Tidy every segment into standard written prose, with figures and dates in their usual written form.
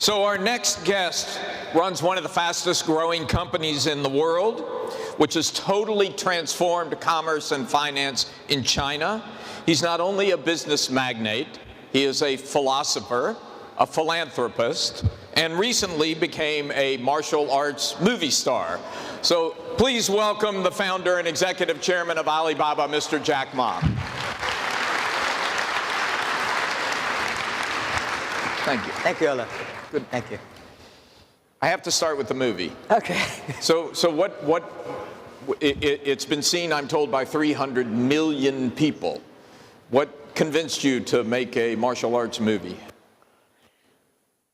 So our next guest runs one of the fastest growing companies in the world, which has totally transformed commerce and finance in China. He's not only a business magnate, he is a philosopher, a philanthropist, and recently became a martial arts movie star. So please welcome the founder and executive chairman of Alibaba, Mr. Jack Ma. Thank you. Thank you, Ola. Good. Thank you. I have to start with the movie. Okay. So it's been seen, I'm told, by 300 million people. What convinced you to make a martial arts movie?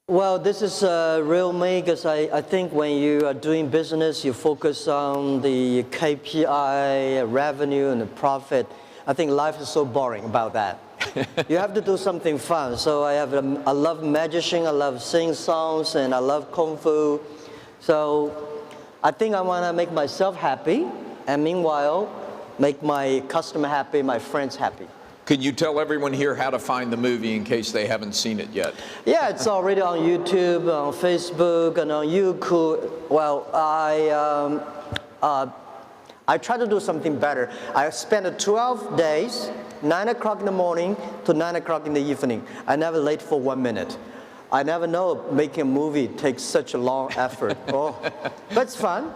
Well, this is real me because I think when you are doing business, you focus on the KPI, revenue, and the profit. I think life is so boring about that. You have to do something fun. So I love magician, I love sing songs, and I love kung fu. So I think I want to make myself happy, and meanwhile, make my customer happy, my friends happy. Could you tell everyone here how to find the movie in case they haven't seen it yet? Yeah, it's already on YouTube, on Facebook, and on YouTube. Well, I try to do something better. I spent 12 days, 9 o'clock in the morning to 9 o'clock in the evening. I never late for 1 minute. I never know making a movie takes such a long effort. Oh, but it's fun.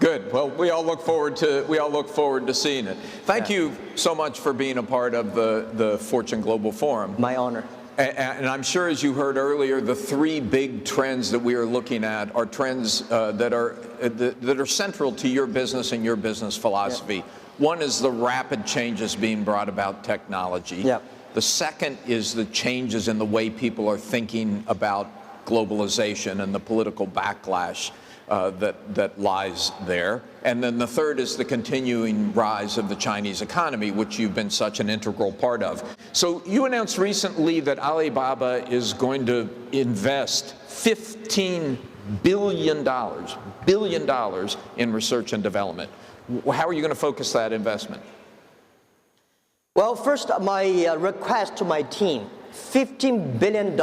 Good. Well, we all look forward to seeing it. Thank you so much for being a part of the Fortune Global Forum. My honor. And I'm sure, as you heard earlier, the three big trends that we are looking at are trends that are central to your business and your business philosophy. Yeah. One is the rapid changes being brought about technology. Yeah. The second is the changes in the way people are thinking about globalization and the political backlash that lies there. And then the third is the continuing rise of the Chinese economy, which you've been such an integral part of. So you announced recently that Alibaba is going to invest $15 billion in research and development. How are you going to focus that investment? Well, first, my request to my team, $15 billion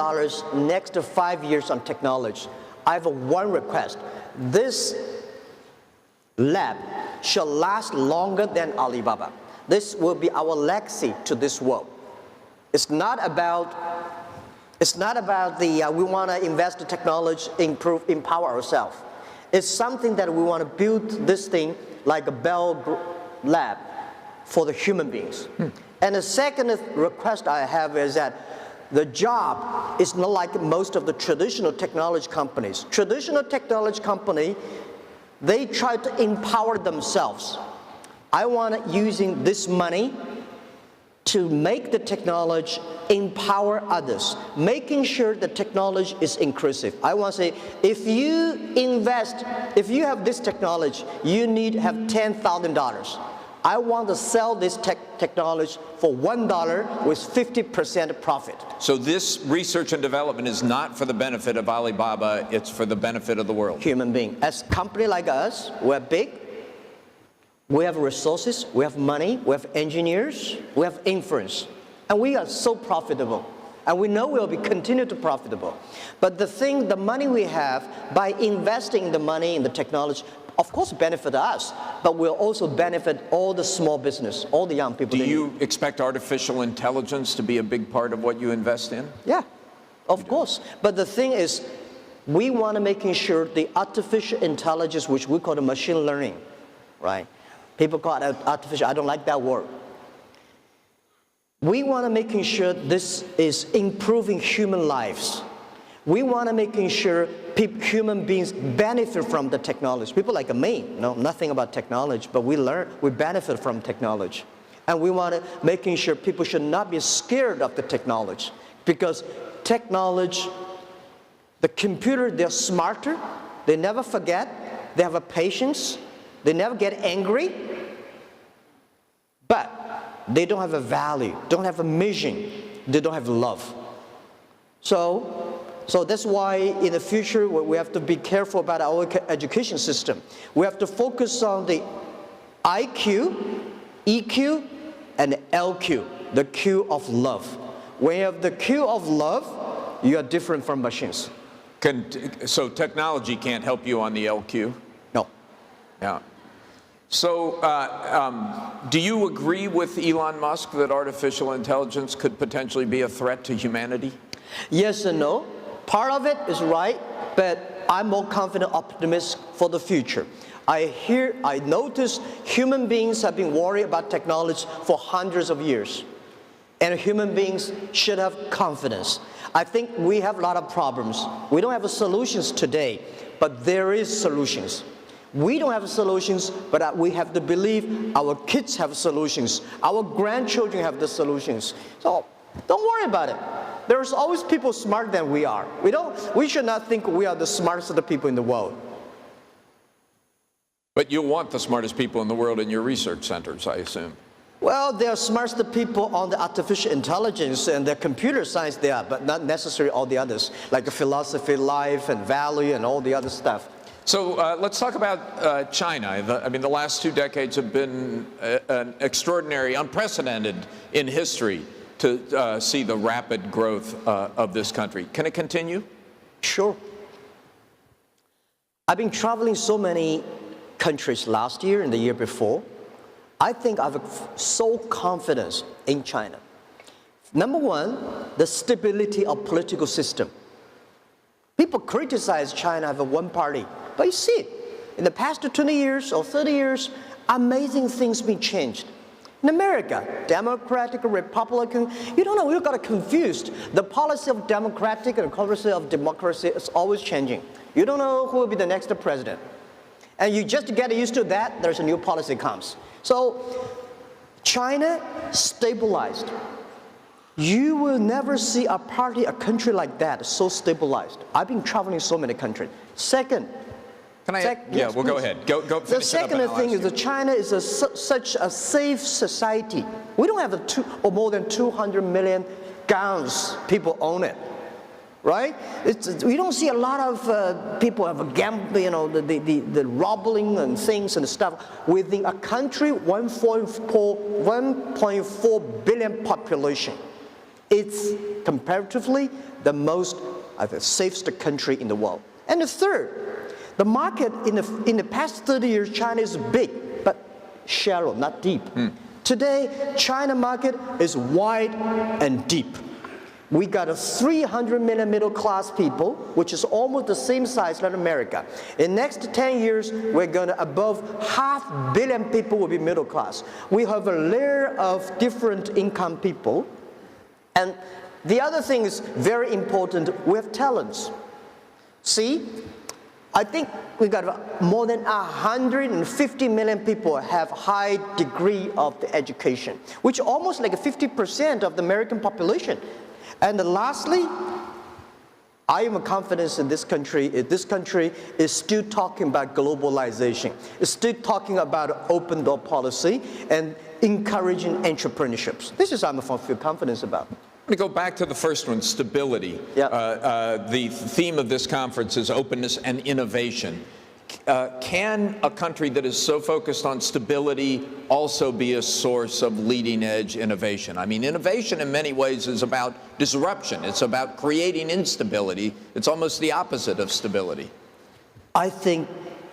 next 5 years on technology. I have one request. This lab shall last longer than Alibaba. This will be our legacy to this world. It's not about we want to invest in technology, empower ourselves. It's something that we want to build this thing like a Bell lab for the human beings. And the second request I have is that the job is not like most of the traditional technology companies. Traditional technology company, they try to empower themselves. I want using this money to make the technology empower others, making sure the technology is inclusive. I want to say, if you have this technology, you need to have $10,000. I want to sell this technology for $1 with 50% profit. So this research and development is not for the benefit of Alibaba, it's for the benefit of the world. Human being. As a company like us, we're big, we have resources, we have money, we have engineers, we have influence, and we are so profitable. And we know we'll be continue to profitable. But the money we have, by investing the money in the technology, of course benefit us, but will also benefit all the small business, all the young people. Do you expect artificial intelligence to be a big part of what you invest in? Yeah, of course. But the thing is, we want to making sure the artificial intelligence, which we call the machine learning, right? People call it artificial, I don't like that word. We want to making sure this is improving human lives. We want to making sure human beings benefit from the technology. People like me know nothing about technology, but we benefit from technology. And we want to making sure people should not be scared of the technology, because technology, the computer, they're smarter, they never forget, they have a patience, they never get angry, but they don't have a value, don't have a mission, they don't have love. So that's why in the future we have to be careful about our education system. We have to focus on the IQ, EQ, and LQ, the Q of love. When you have the Q of love, you are different from machines. So technology can't help you on the LQ? No. Yeah. So do you agree with Elon Musk that artificial intelligence could potentially be a threat to humanity? Yes and no. Part of it is right, but I'm more confident optimist for the future. I notice human beings have been worried about technology for hundreds of years. And human beings should have confidence. I think we have a lot of problems. We don't have solutions today, but there is solutions. We don't have solutions, but we have to believe our kids have solutions. Our grandchildren have the solutions. So don't worry about it. There's always people smarter than we are. We should not think we are the smartest of the people in the world. But you want the smartest people in the world in your research centers, I assume. Well, they are smartest people on the artificial intelligence and the computer science they are, but not necessarily all the others, like philosophy, life, and value, and all the other stuff. So let's talk about China. I mean, the last 2 decades have been an extraordinary, unprecedented in history to see the rapid growth of this country. Can it continue? Sure. I've been traveling so many countries last year and the year before. I think I have so confidence in China. Number one, the stability of political system. People criticize China have a one party, but you see it. In the past 20 years or 30 years, amazing things been changed. In America, Democratic or Republican, you don't know, you got confused. The policy of Democratic and policy of democracy is always changing. You don't know who will be the next president. And you just get used to that, there's a new policy comes. So China stabilized. You will never see a country like that so stabilized. I've been traveling so many countries. Second, yeah, well, go ahead. Go the second thing is that China is such a safe society. We don't have more than 200 million guns. People own it. Right? We don't see a lot of people have a gamble, you know, the robbing and things and stuff within a country 1.4 billion population. It's comparatively the most safest country in the world. And the third, the market in the past 30 years, China is big, but shallow, not deep. Today, China market is wide and deep. We got a 300 million middle class people, which is almost the same size as America. In the next 10 years, we're going to above 500 million people will be middle class. We have a layer of different income people. And the other thing is very important, we have talents. See, I think we got more than 150 million people have high degree of the education, which almost like 50% of the American population. And lastly, I am confident in this country. This country is still talking about globalization. It's still talking about open door policy and encouraging entrepreneurships. This is I'm feel confidence about. I'm going to go back to the first one, stability. Yeah. The theme of this conference is openness and innovation. Can a country that is so focused on stability also be a source of leading-edge innovation? I mean, innovation in many ways is about disruption. It's about creating instability. It's almost the opposite of stability. I think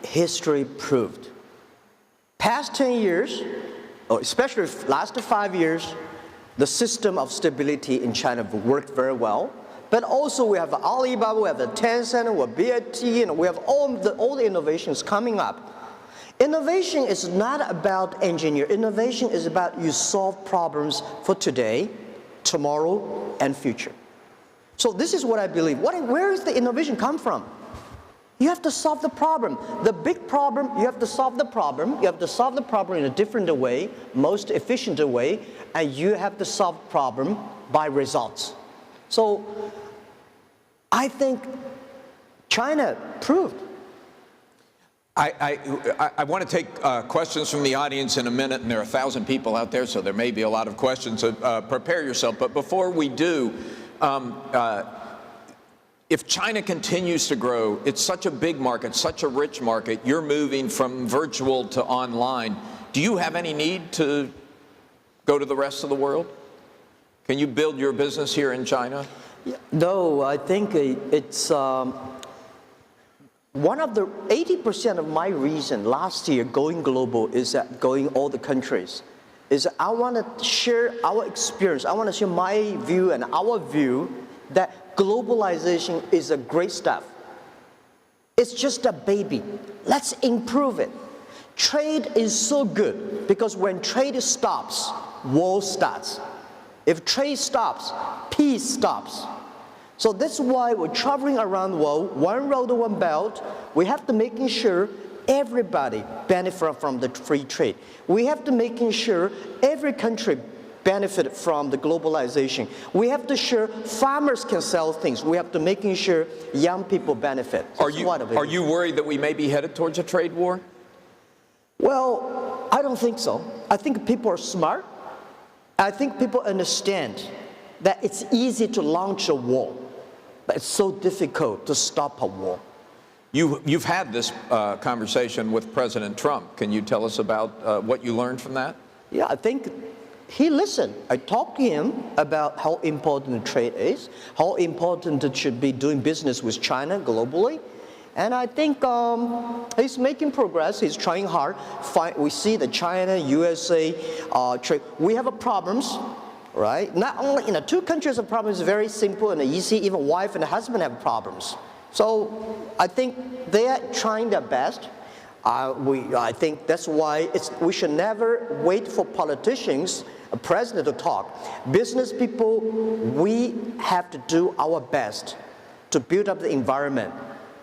history proved. Past 10 years, or especially last 5 years, the system of stability in China worked very well. But also we have Alibaba, we have the Tencent, we have BAT, and we have all the innovations coming up. Innovation is not about engineering. Innovation is about you solve problems for today, tomorrow, and future. So this is what I believe. Where does the innovation come from? You have to solve the problem. The big problem, you have to solve the problem. You have to solve the problem in a different way, most efficient way, and you have to solve the problem by results. So I think China proved. I want to take questions from the audience in a minute, and there are 1,000 people out there, so there may be a lot of questions. So prepare yourself. But before we do, if China continues to grow, it's such a big market, such a rich market, you're moving from virtual to online. Do you have any need to go to the rest of the world? Can you build your business here in China? No, I think it's one of the 80% of my reason last year going global is that going all the countries is I want to share our experience. I want to share my view and our view that globalization is a great stuff. It's just a baby. Let's improve it. Trade is so good because when trade stops, war starts. If trade stops, peace stops. So that's why we're traveling around the world, one road, one belt. We have to making sure everybody benefit from the free trade. We have to making sure every country benefit from the globalization. We have to sure farmers can sell things. We have to making sure young people benefit. Are you worried that we may be headed towards a trade war? Well, I don't think so. I think people are smart. I think people understand that it's easy to launch a war, but it's so difficult to stop a war. You've had this conversation with President Trump. Can you tell us about what you learned from that? Yeah, I think he listened. I talked to him about how important trade is, how important it should be doing business with China globally. And I think he's making progress. He's trying hard. We see the China, USA trade. We have problems, right? Not only in the two countries, the problem is very simple and easy. Even wife and husband have problems. So I think they are trying their best. I think that's why we should never wait for politicians, a president to talk. Business people, we have to do our best to build up the environment,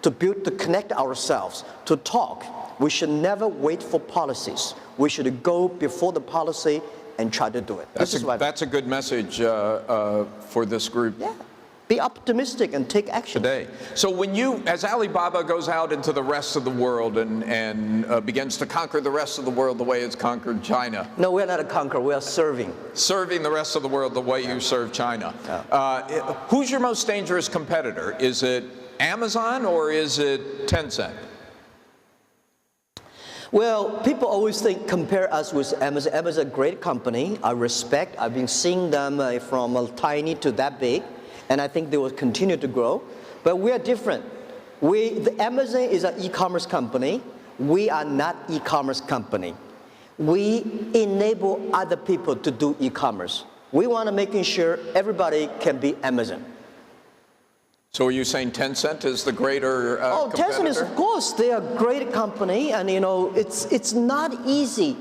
to connect ourselves, to talk. We should never wait for policies. We should go before the policy and try to do it. That's a good message for this group. Yeah. Be optimistic and take action. Today. So when as Alibaba goes out into the rest of the world and begins to conquer the rest of the world the way it's conquered China. No, we're not a conqueror, we are serving. Serving the rest of the world the way you serve China. Yeah. Who's your most dangerous competitor? Is it Amazon or is it Tencent? Well, people always compare us with Amazon. Amazon is a great company. I respect. I've been seeing them from tiny to that big. And I think they will continue to grow. But we are different. Amazon is an e-commerce company. We are not e-commerce company. We enable other people to do e-commerce. We want to making sure everybody can be Amazon. So are you saying Tencent is the greater competitor? Tencent is, of course, they are a great company. And it's not easy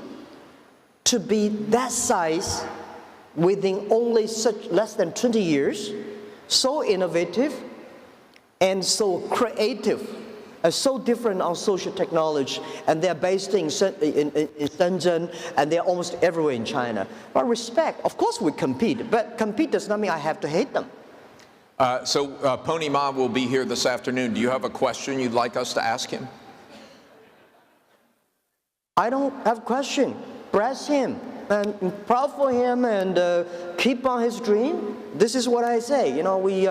to be that size within only less than 20 years. So innovative and so creative and so different on social technology. And they're based in Shenzhen and they're almost everywhere in China. But respect, of course we compete, but compete does not mean I have to hate them. So Pony Ma will be here this afternoon. Do you have a question you'd like us to ask him? I don't have a question. Bless him. And proud for him and keep on his dream. This is what I say. We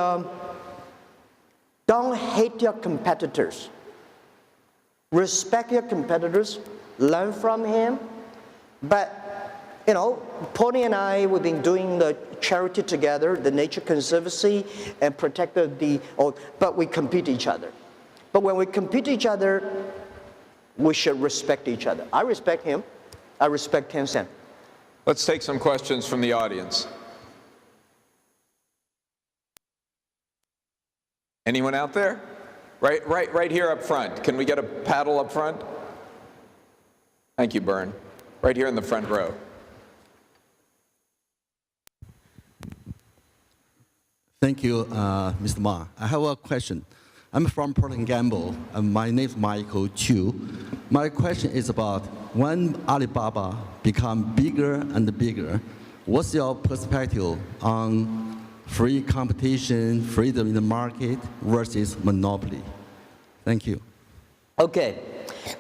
don't hate your competitors. Respect your competitors. Learn from him. But, Pony and I, we've been doing the charity together, the Nature Conservancy, and protect but we compete each other. But when we compete each other, we should respect each other. I respect him. I respect Tencent. Let's take some questions from the audience. Anyone out there? Right here up front. Can we get a paddle up front? Thank you, Bern. Right here in the front row. Thank you, Mr. Ma. I have a question. I'm from Procter & Gamble, and my name is Michael Chu. My question is about when Alibaba become bigger and bigger, what's your perspective on free competition, freedom in the market versus monopoly? Thank you. Okay,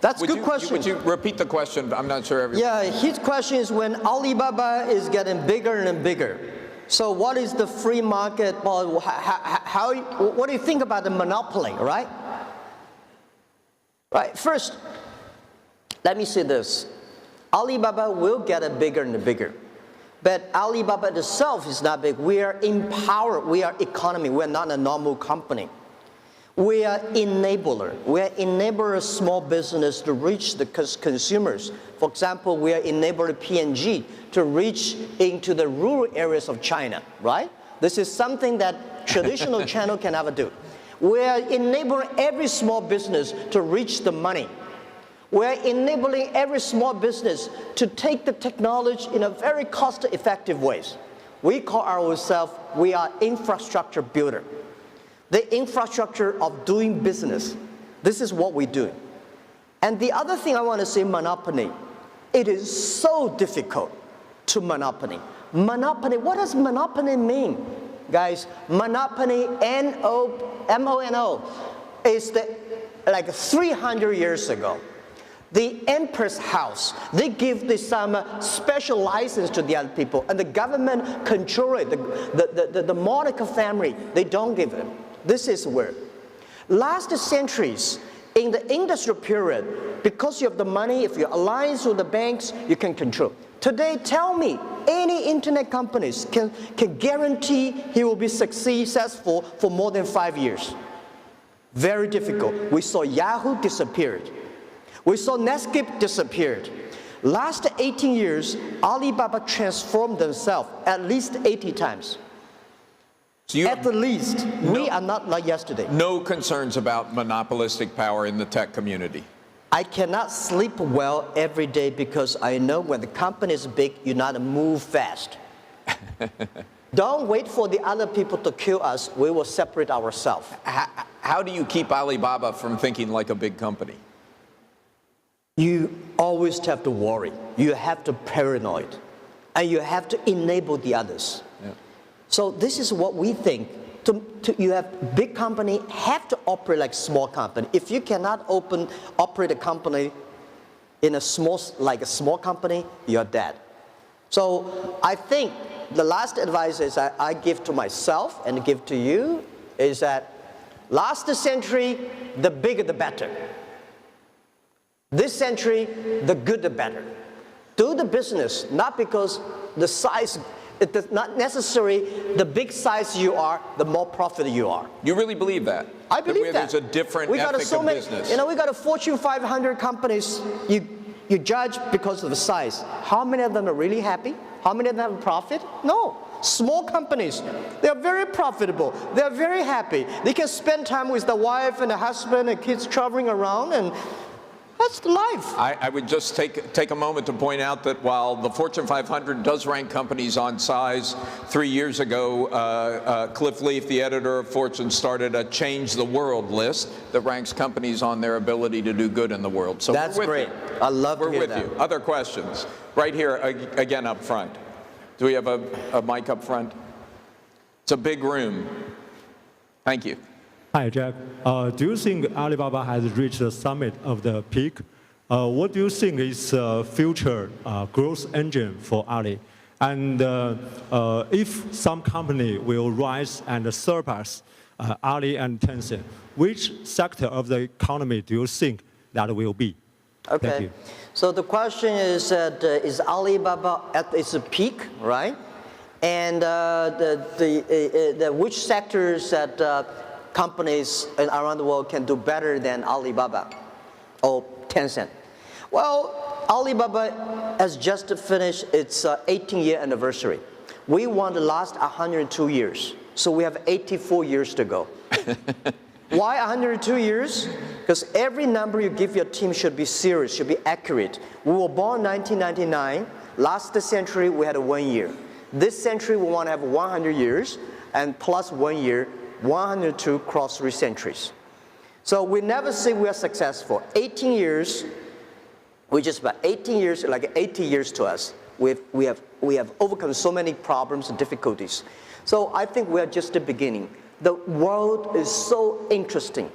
that's a good question. Would you repeat the question? I'm not sure everyone. Yeah, his question is when Alibaba is getting bigger and bigger. So what is the free market? Well, what do you think about the monopoly, right? Right, first, let me say this. Alibaba will get bigger and bigger. But Alibaba itself is not big. We are empowered. We are economy. We are not a normal company. We are enabler. We are enabler small business to reach the consumers. For example, we are enabler P&G to reach into the rural areas of China, right? This is something that traditional channel can never do. We are enabling every small business to reach the money. We're enabling every small business to take the technology in a very cost-effective ways. We call ourselves, we are infrastructure builder. The infrastructure of doing business. This is what we do. And the other thing I want to say, monopoly. It is so difficult to monopoly. Monopoly, what does monopoly mean? Guys, monopoly, M-O-N-O, is like 300 years ago. The empress house, they give this special license to the other people, and the government control it. The monarch family, they don't give it. This is where. Last centuries, in the industrial period, because you have the money, if you alliance with the banks, you can control. Today, tell me, any internet companies can guarantee he will be successful for more than 5 years. Very difficult. We saw Yahoo disappeared. We saw Netscape disappeared. Last 18 years, Alibaba transformed themselves at least 80 times. So you at the least, we are not like yesterday. No concerns about monopolistic power in the tech community? I cannot sleep well every day because I know when the company is big, you not move fast. Don't wait for the other people to kill us. We will separate ourselves. How do you keep Alibaba from thinking like a big company? You always have to worry. You have to paranoid. And you have to enable the others. Yeah. So this is what we think. You have big company have to operate like small company. If you cannot operate a company in a small company, you're dead. So I think the last advice is I give to myself and give to you is that last century, the bigger the better. This century, the good the better. Do the business, not because the size, it does not necessarily the big size you are, the more profit you are. You really believe that? I believe that. There's a different ethic of business. You know, we got a Fortune 500 companies, you judge because of the size. How many of them are really happy? How many of them have profit? No. Small companies, they're very profitable. They're very happy. They can spend time with the wife and the husband and kids traveling around, and that's life. I would just take a moment to point out that while the Fortune 500 does rank companies on size, 3 years ago, Cliff Leaf, the editor of Fortune, started a Change the World list that ranks companies on their ability to do good in the world. So that's great. I love to hear that. We're with you. Other questions? Right here, again up front. Do we have a mic up front? It's a big room. Thank you. Hi, Jack. Do you think Alibaba has reached the summit of the peak? What do you think is the future growth engine for Ali? And if some company will rise and surpass Ali and Tencent, which sector of the economy do you think that will be? Okay. Thank you. So the question is that is Alibaba at its peak, right? And which sectors that companies around the world can do better than Alibaba or Tencent? Well, Alibaba has just finished its 18-year anniversary. We want to last 102 years, so we have 84 years to go. Why 102 years? Because every number you give your team should be serious, should be accurate. We were born in 1999. Last century, we had 1 year. This century, we want to have 100 years, and plus 1 year, 102 cross 3 centuries. So we never say we are successful. 18 years, we just about 18 years, like 80 years to us. We have overcome so many problems and difficulties. So I think we are just the beginning. The world is so interesting,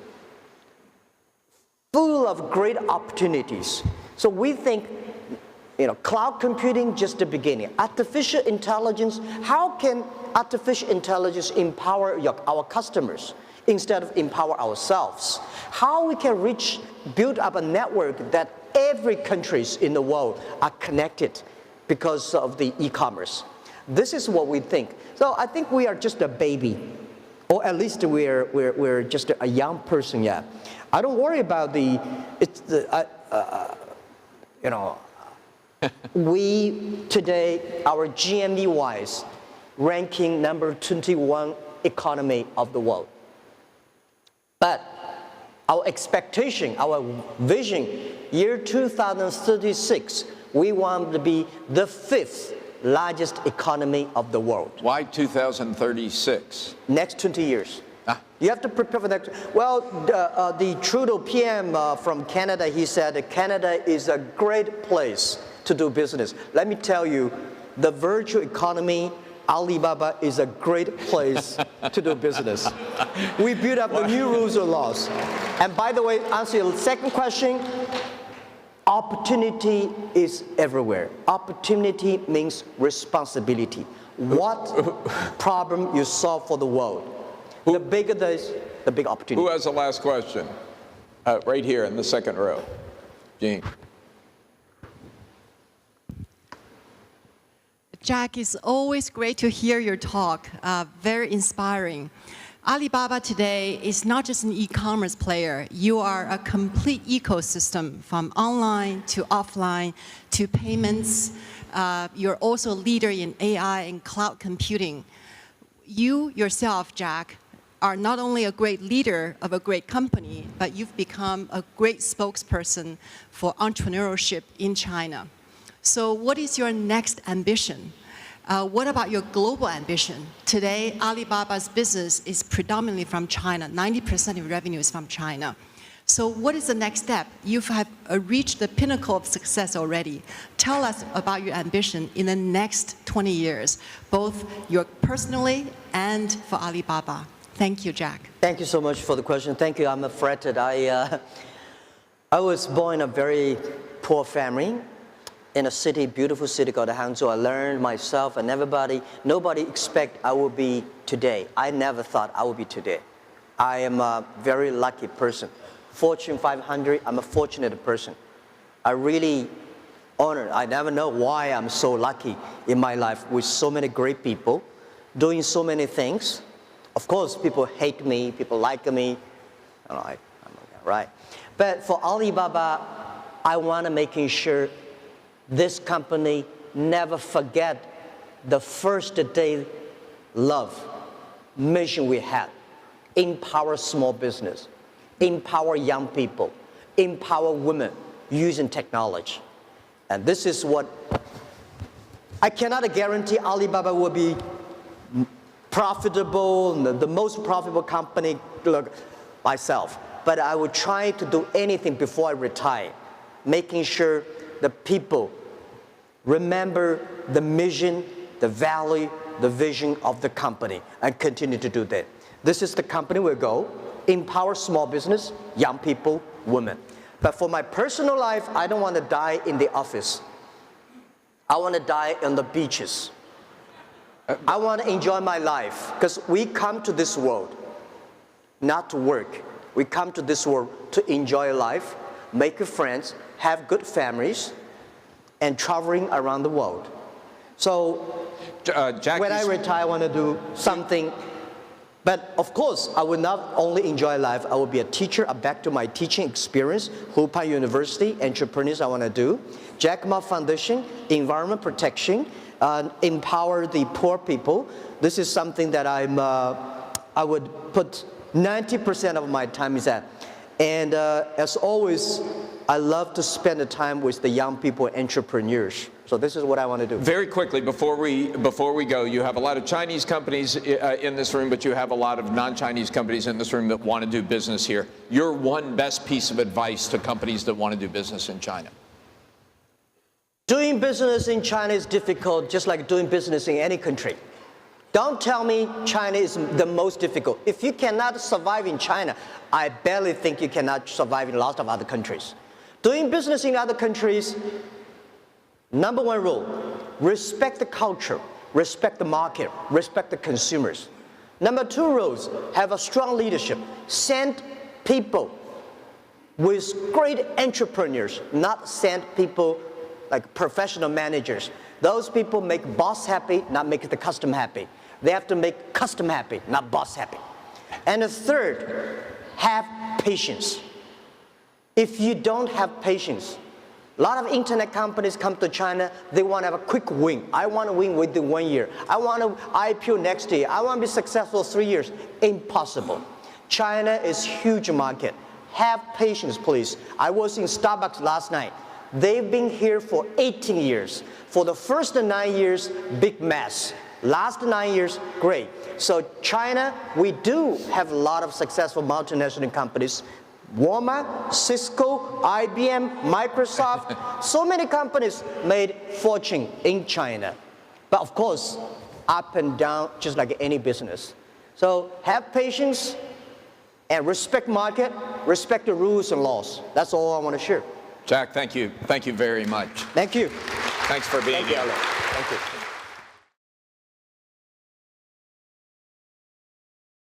full of great opportunities. So we think, you know, cloud computing just the beginning. Artificial intelligence, how can artificial intelligence empower our customers instead of empower ourselves? How we can build up a network that every countries in the world are connected because of the e-commerce. This is what we think. So I think we are just a baby, or at least we're just a young person yet. I don't worry about we today, our GMV wise, ranking number 21 economy of the world. But our expectation, our vision, year 2036, we want to be the 5th largest economy of the world. Why 2036? Next 20 years. You have to prepare for that. Well, the Trudeau PM from Canada, he said Canada is a great place to do business. Let me tell you, the virtual economy, Alibaba is a great place to do business. We build up the new rules and laws. And by the way, answer your second question, opportunity is everywhere. Opportunity means responsibility. What problem you solve for the world? The bigger the big opportunity. Who has the last question? Right here in the second row. Jean. Jack, it's always great to hear your talk. Very inspiring. Alibaba today is not just an e-commerce player. You are a complete ecosystem from online to offline to payments. You're also a leader in AI and cloud computing. You yourself, Jack, are not only a great leader of a great company, but you've become a great spokesperson for entrepreneurship in China. So what is your next ambition? What about your global ambition? Today, Alibaba's business is predominantly from China. 90% of revenue is from China. So what is the next step? You have reached the pinnacle of success already. Tell us about your ambition in the next 20 years, both your personally and for Alibaba. Thank you, Jack. Thank you so much for the question. Thank you. I'm flattered. I was born in a very poor family in a city, beautiful city called Hangzhou. I learned myself and nobody expect I would be today. I never thought I would be today. I am a very lucky person. Fortune 500, I'm a fortunate person. I really honored. I never know why I'm so lucky in my life with so many great people, doing so many things. Of course, people hate me, people like me. I'm okay, right? But for Alibaba, I want to making sure this company never forget the first day love mission we had. Empower small business, empower young people, empower women using technology. And this is what, I cannot guarantee Alibaba will be profitable, the most profitable company myself. But I will try to do anything before I retire, making sure the people remember the mission, the value, the vision of the company, and continue to do that. This is the company we'll go, empower small business, young people, women. But for my personal life, I don't want to die in the office. I want to die on the beaches. I want to enjoy my life, because we come to this world not to work. We come to this world to enjoy life, make friends, have good families, and traveling around the world. So when I retire, I want to do something. But of course, I will not only enjoy life, I will be a teacher. Back to my teaching experience, Hupai University, entrepreneurs I want to do. Jack Ma Foundation, environment protection, empower the poor people. This is something that I would put 90% of my time is at. And as always, I love to spend the time with the young people, entrepreneurs. So this is what I want to do. Very quickly, before we go, you have a lot of Chinese companies in this room, but you have a lot of non-Chinese companies in this room that want to do business here. Your one best piece of advice to companies that want to do business in China? Doing business in China is difficult, just like doing business in any country. Don't tell me China is the most difficult. If you cannot survive in China, I barely think you cannot survive in lots of other countries. Doing business in other countries, number one rule, respect the culture, respect the market, respect the consumers. Number two rules, have a strong leadership. Send people with great entrepreneurs, not send people like professional managers. Those people make boss happy, not make the customer happy. They have to make customer happy, not boss happy. And the third, have patience. If you don't have patience, a lot of internet companies come to China, they want to have a quick win. I want to win within 1 year. I want to IPO next year. I want to be successful 3 years. Impossible. China is a huge market. Have patience, please. I was in Starbucks last night. They've been here for 18 years. For the first 9 years, big mess. Last 9 years, great. So China, we do have a lot of successful multinational companies. Walmart, Cisco, IBM, Microsoft, so many companies made fortune in China. But of course, up and down, just like any business. So have patience and respect market, respect the rules and laws. That's all I want to share. Jack, thank you. Thank you very much. Thank you. Thanks for being Thank you, here. Alex. Thank you.